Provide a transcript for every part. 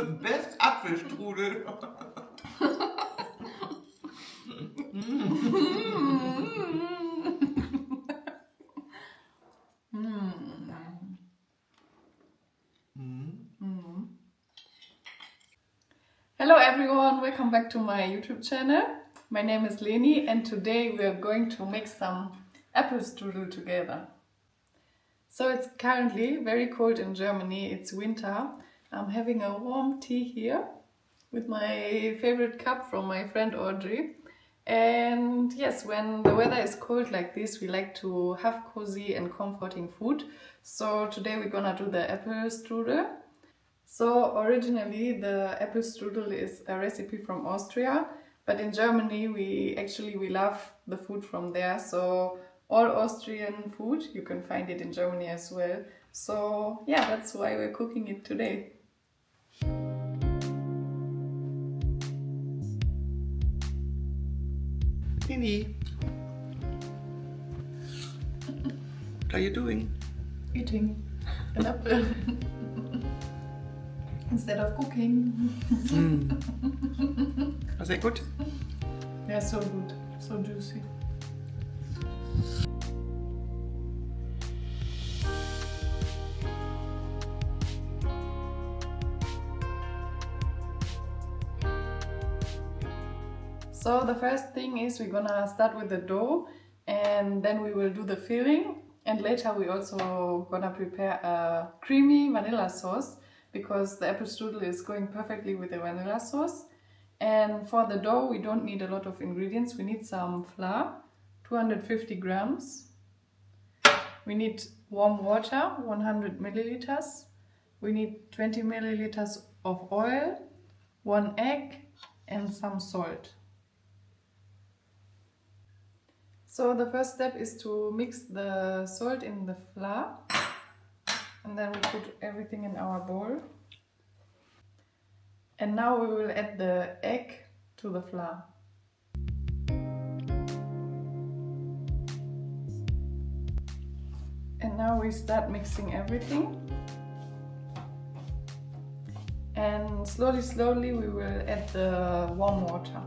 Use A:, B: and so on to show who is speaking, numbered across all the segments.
A: the best Apple Strudel.
B: Hello everyone, welcome back to my YouTube channel. My name is Leni and today we are going to make some apple strudel together. So it's currently very cold in Germany, it's winter. I'm having a warm tea here with my favorite cup from my friend Audrey. And yes, when the weather is cold like this, we like to have cozy and comforting food. So today we're gonna do the apple strudel. So originally the apple strudel is a recipe from Austria, but in Germany we love the food from there. So all Austrian food, you can find it in Germany as well. So yeah, that's why we're cooking it today.
A: Leni, what are you doing?
B: Eating an apple instead of cooking.
A: Was that good?
B: Yeah, so good, so juicy. So the first thing is we're gonna start with the dough and then we will do the filling, and later we also gonna prepare a creamy vanilla sauce because the apple strudel is going perfectly with the vanilla sauce. And for the dough we don't need a lot of ingredients. We need some flour, 250 grams. We need warm water, 100 milliliters. We need 20 milliliters of oil, 1 egg and some salt. So the first step is to mix the salt in the flour, and then we put everything in our bowl. And now we will add the egg to the flour. And now we start mixing everything. And slowly we will add the warm water.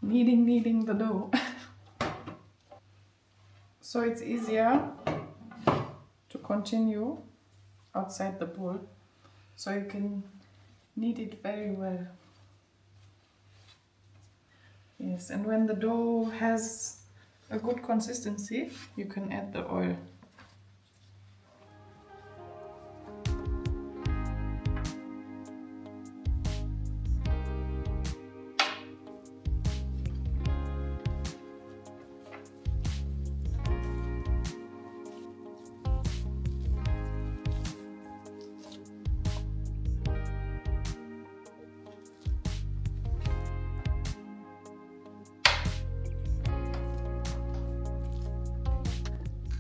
B: Kneading the dough. So it's easier to continue outside the bowl, so you can knead it very well. Yes, and when the dough has a good consistency, you can add the oil.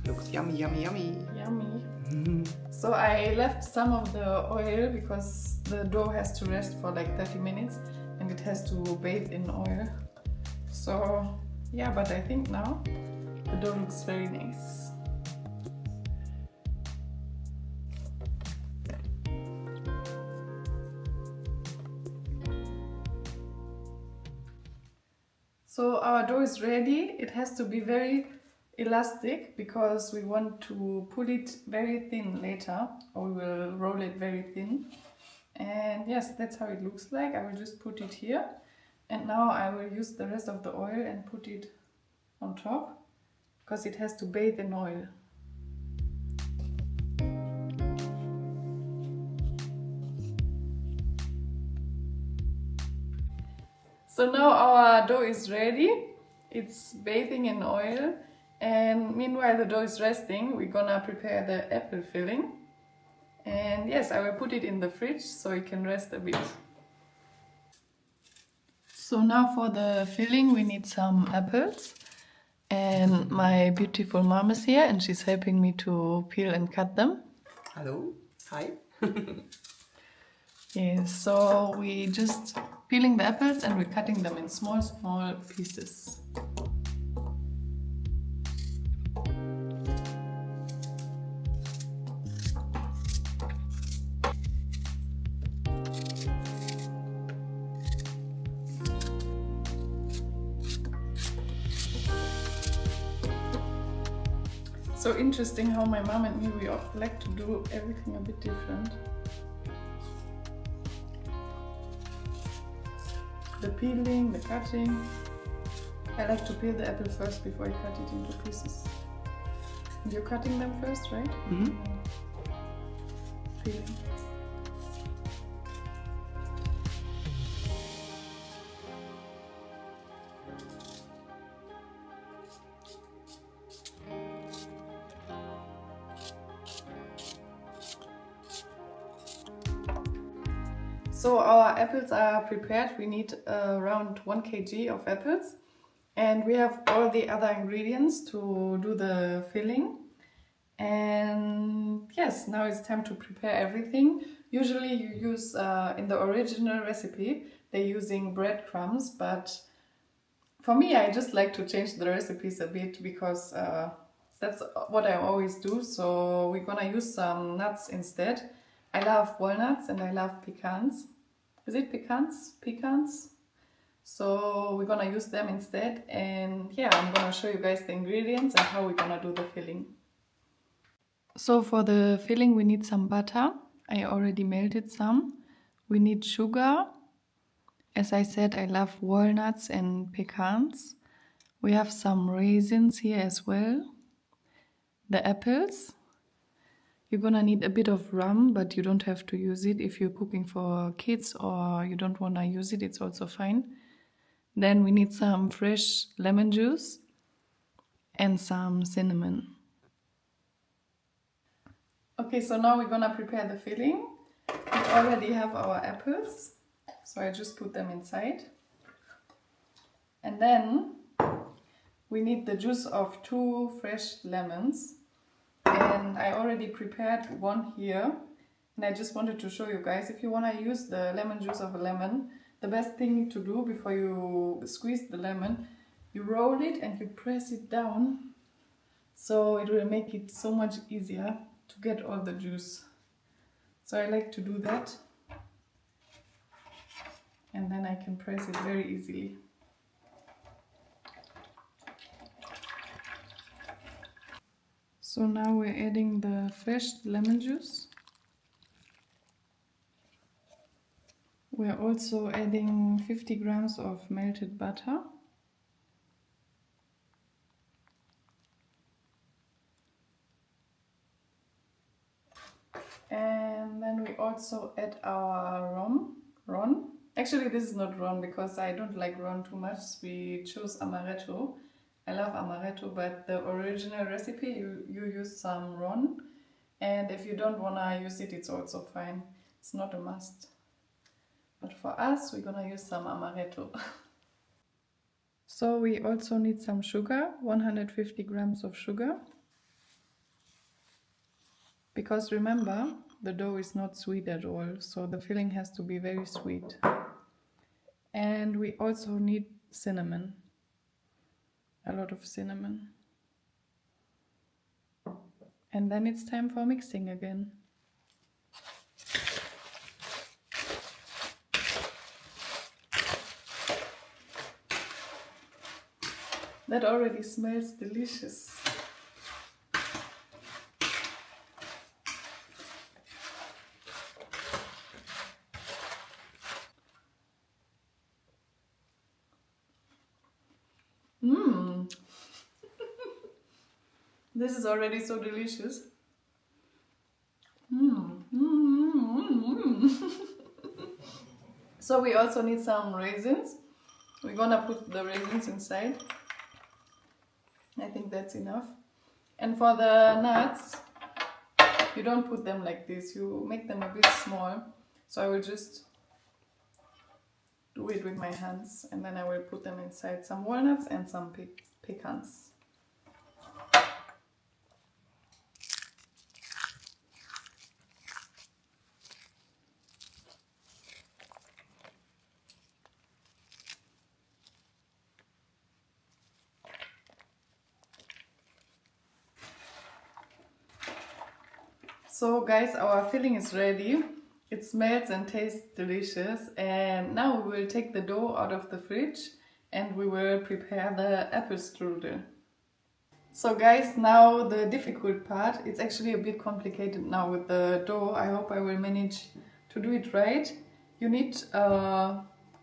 A: Looks yummy, yummy, yummy.
B: Yummy. So I left some of the oil because the dough has to rest for like 30 minutes and it has to bathe in oil. So yeah, but I think now the dough looks very nice. So our dough is ready. It has to be very elastic because we want to pull it very thin later, or we will roll it very thin. And yes, that's how it looks like. I will just put it here, and now I will use the rest of the oil and put it on top because it has to bathe in oil. So now our dough is ready. It's bathing in oil, and meanwhile the dough is resting, we're gonna prepare the apple filling. And yes, I will put it in the fridge so it can rest a bit. So now for the filling we need some apples. And my beautiful mom is here and she's helping me to peel and cut them.
A: Hello. Hi.
B: Yes, so we just peeling the apples and we're cutting them in small pieces. So interesting how my mom and me, we like to do everything a bit different. The peeling, the cutting. I like to peel the apple first before I cut it into pieces. And you're cutting them first, right?
A: Mm-hmm.
B: Peeling. So our apples are prepared. We need around 1 kg of apples, and we have all the other ingredients to do the filling. And yes, now it's time to prepare everything. Usually you use, in the original recipe, they're using breadcrumbs, but for me I just like to change the recipes a bit because that's what I always do. So we're gonna use some nuts instead. I love walnuts and I love pecans. Is it pecans? Pecans? So we're gonna use them instead, and yeah, I'm gonna show you guys the ingredients and how we're gonna do the filling. So for the filling we need some butter. I already melted some. We need sugar. As I said, I love walnuts and pecans. We have some raisins here as well. The apples. You're gonna need a bit of rum, but you don't have to use it if you're cooking for kids or you don't wanna use it, it's also fine. Then we need some fresh lemon juice and some cinnamon. Okay, so now we're gonna prepare the filling. We already have our apples, so I just put them inside. And then we need the juice of 2 fresh lemons. And I already prepared one here, and I just wanted to show you guys, if you want to use the lemon juice of a lemon, the best thing to do before you squeeze the lemon, you roll it and you press it down, so it will make it so much easier to get all the juice. So I like to do that, and then I can press it very easily. So now we're adding the fresh lemon juice. We're also adding 50 grams of melted butter. And then we also add our rum. Actually this is not rum because I don't like rum too much. We chose Amaretto. I love Amaretto, but the original recipe you use some rum, and if you don't wanna use it, it's also fine. It's not a must. But for us, we're gonna use some Amaretto. So we also need some sugar, 150 grams of sugar. Because remember, the dough is not sweet at all, so the filling has to be very sweet. And we also need cinnamon. A lot of cinnamon. And then it's time for mixing again. That already smells delicious. This is already so delicious. So we also need some raisins. we're gonna put the raisins inside. I think that's enough. And for the nuts, you don't put them like this, you make them a bit small. So I will just do it with my hands, and then I will put them inside some walnuts and some pecans. So guys, our filling is ready. It smells and tastes delicious, and now we will take the dough out of the fridge and we will prepare the apple strudel. So guys, now the difficult part. It's actually a bit complicated now with the dough. I hope I will manage to do it right. You need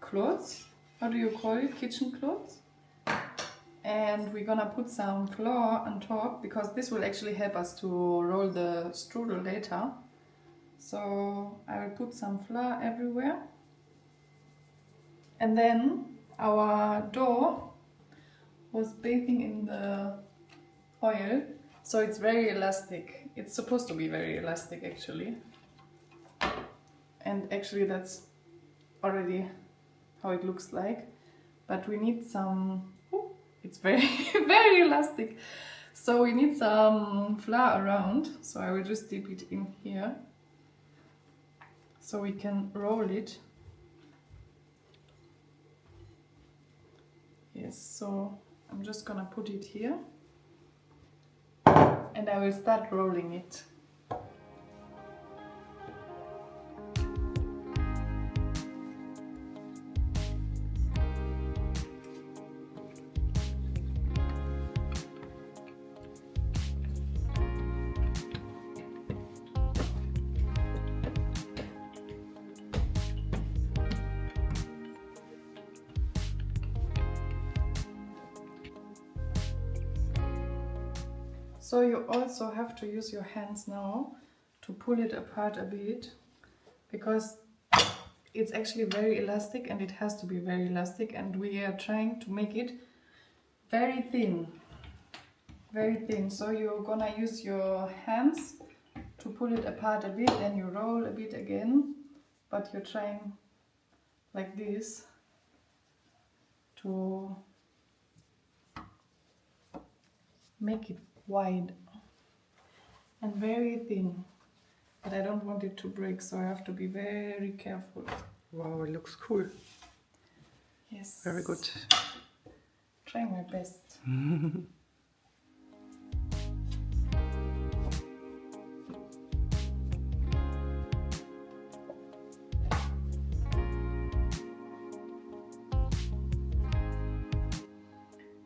B: cloths. How do you call it? Kitchen cloths. And we're gonna put some flour on top because this will actually help us to roll the strudel later. So I will put some flour everywhere. And then our dough was bathing in the oil, so it's very elastic. It's supposed to be very elastic actually. And actually that's already how it looks like. But we need some, it's very, very elastic. So we need some flour around. So I will just dip it in here so we can roll it. Yes, so I'm just gonna put it here and I will start rolling it. So you also have to use your hands now to pull it apart a bit, because it's actually very elastic and it has to be very elastic, and we are trying to make it very thin. Very thin. So you're gonna use your hands to pull it apart a bit, then you roll a bit again, but you're trying like this to make it wide and very thin, but I don't want it to break, so I have to be very careful.
A: Wow, it looks cool.
B: Yes.
A: Very good.
B: Trying my best.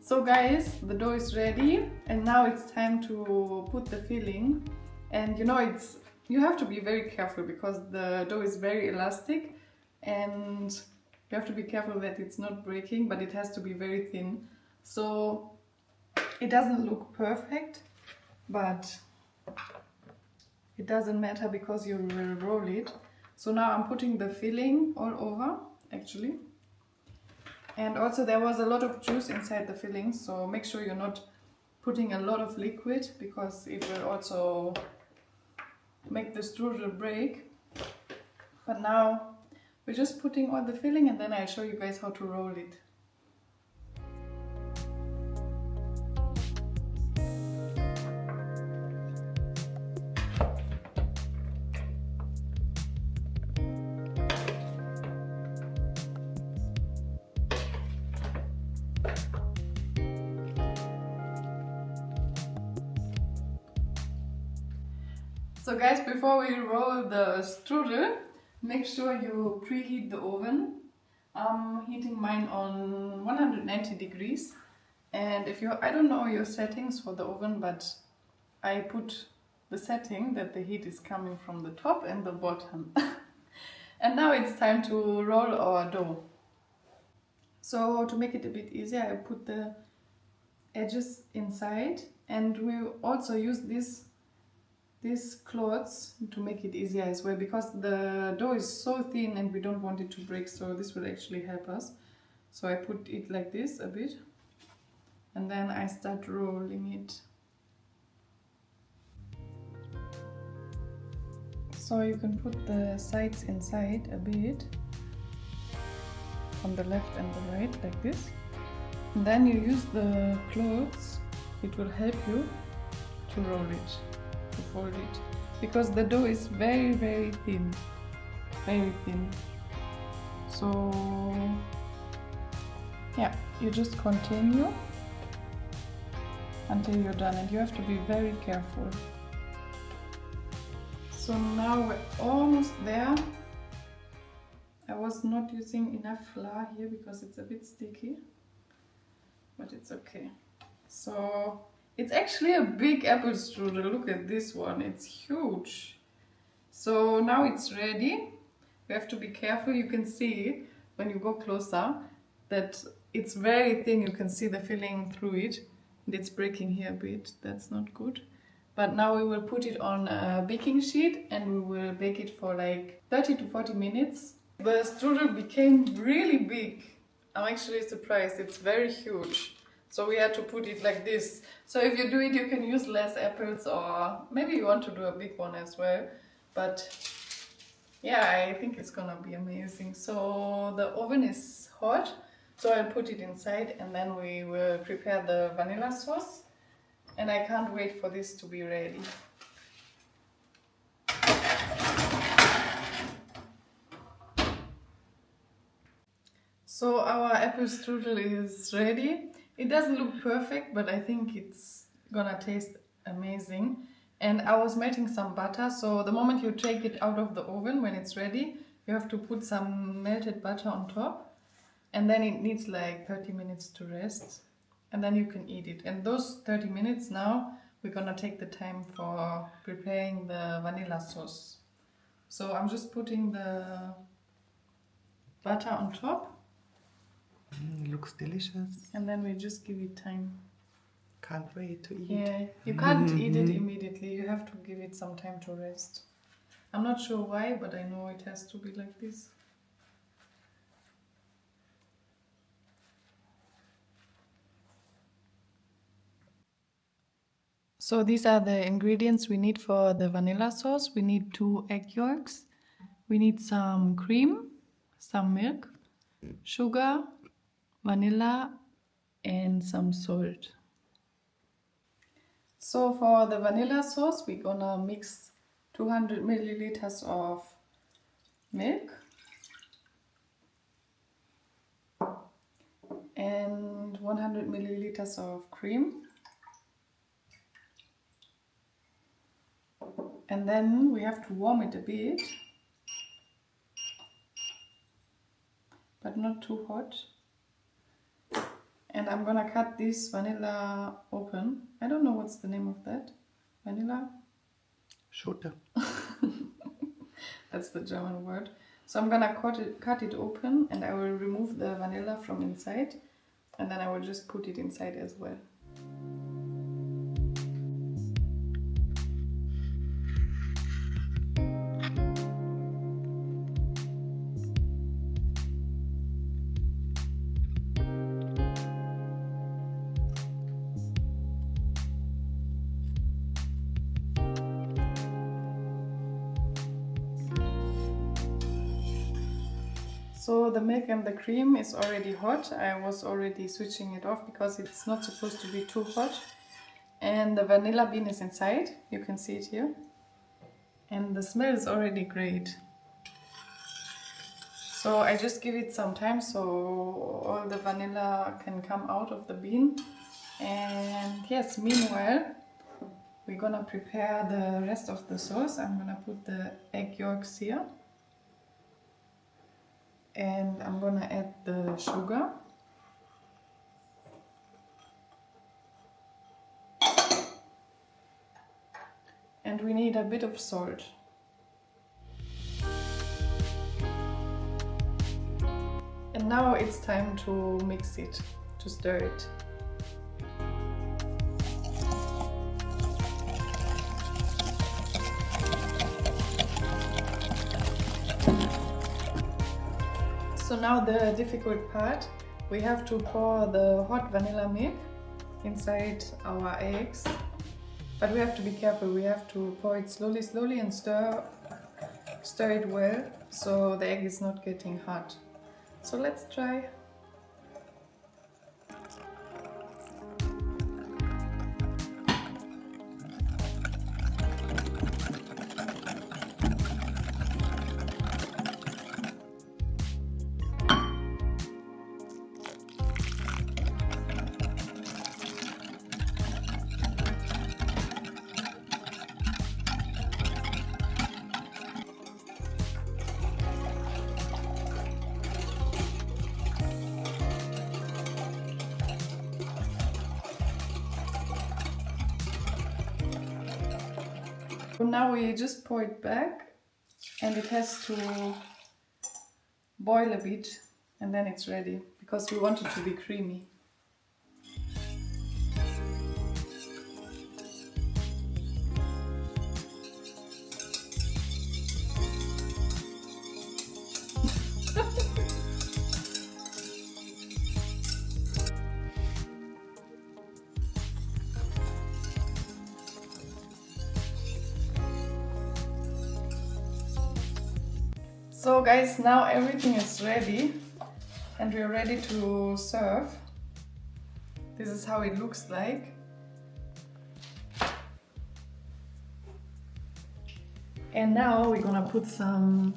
B: So guys, the dough is ready, and now it's time to put the filling. And you know, you have to be very careful because the dough is very elastic, and you have to be careful that it's not breaking, but it has to be very thin. So it doesn't look perfect, but it doesn't matter because you will roll it. So now I'm putting the filling all over actually. And also there was a lot of juice inside the filling, so make sure you're not putting a lot of liquid because it will also make the strudel break. But now we're just putting all the filling, and then I'll show you guys how to roll it. So guys, before we roll the strudel, make sure you preheat the oven. I'm heating mine on 190 degrees. And if you, I don't know your settings for the oven, but I put the setting that the heat is coming from the top and the bottom. And now it's time to roll our dough. So to make it a bit easier, I put the edges inside, and we also use these cloths to make it easier as well, because the dough is so thin and we don't want it to break, so this will actually help us. So I put it like this a bit, and then I start rolling it. So you can put the sides inside a bit, on the left and the right, like this. And then you use the clothes, it will help you to roll it, to fold it. Because the dough is very, very thin. Very thin. So, yeah, you just continue until you're done, and you have to be very careful. So now we're almost there. I was not using enough flour here because it's a bit sticky, but it's okay. So it's actually a big apple strudel. Look at this one, it's huge. So now it's ready. You have to be careful. You can see when you go closer that it's very thin. You can see the filling through it, and it's breaking here a bit. That's not good. But now we will put it on a baking sheet and we will bake it for like 30 to 40 minutes. The strudel became really big. I'm actually surprised, it's very huge. So we had to put it like this. So if you do it, you can use less apples, or maybe you want to do a big one as well. But yeah, I think it's gonna be amazing. So the oven is hot, so I'll put it inside and then we will prepare the vanilla sauce. And I can't wait for this to be ready. So our apple strudel is ready. It doesn't look perfect, but I think it's gonna taste amazing. And I was melting some butter, so the moment you take it out of the oven, when it's ready, you have to put some melted butter on top. And then it needs like 30 minutes to rest. And then you can eat it. And those 30 minutes now, we're gonna take the time for preparing the vanilla sauce. So I'm just putting the butter on top.
A: Looks delicious.
B: And then we just give it time.
A: Can't wait to eat.
B: Yeah, you can't eat it immediately. You have to give it some time to rest. I'm not sure why, but I know it has to be like this. So these are the ingredients we need for the vanilla sauce. We need 2 egg yolks. We need some cream, some milk, sugar, vanilla, and some salt. So for the vanilla sauce, we're gonna mix 200 milliliters of milk and 100 milliliters of cream. And then we have to warm it a bit, but not too hot. And I'm gonna cut this vanilla open. I don't know what's the name of that. Vanilla?
A: Schote.
B: That's the German word. So I'm gonna cut it open, and I will remove the vanilla from inside, and then I will just put it inside as well. So the milk and the cream is already hot. I was already switching it off because it's not supposed to be too hot. And the vanilla bean is inside. You can see it here. And the smell is already great. So I just give it some time so all the vanilla can come out of the bean. And yes, meanwhile, we're gonna prepare the rest of the sauce. I'm gonna put the egg yolks here. And I'm gonna add the sugar. And we need a bit of salt. And now it's time to mix it, to stir it. So now the difficult part, we have to pour the hot vanilla milk inside our eggs, but we have to be careful. We have to pour it slowly and stir it well so the egg is not getting hot. So let's try. Now we just pour it back and it has to boil a bit and then it's ready because we want it to be creamy. So guys, now everything is ready and we're ready to serve. This is how it looks like. And now we're gonna put some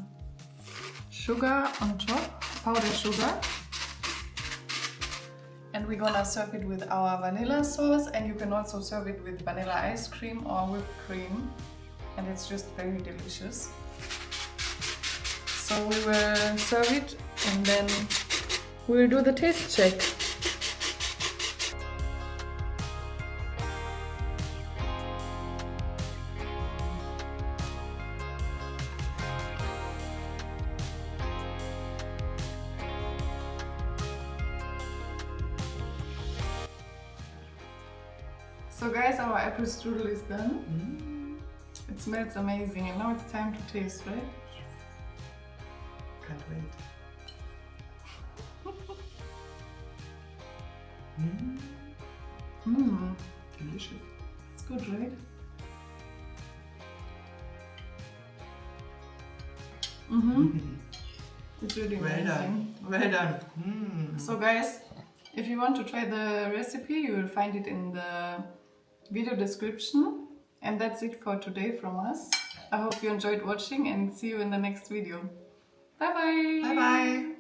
B: sugar on top, powdered sugar. And we're gonna serve it with our vanilla sauce, and you can also serve it with vanilla ice cream or whipped cream. And it's just very delicious. So we will serve it and then we will do the taste check. So guys, our apple strudel is done. It smells amazing and now it's time to taste, right?
A: Can't wait. Delicious.
B: It's good, right? It's really
A: Well
B: amazing.
A: done. Well done.
B: So guys, if you want to try the recipe, you will find it in the video description. And that's it for today from us. I hope you enjoyed watching and see you in the next video. Bye bye!
A: Bye bye!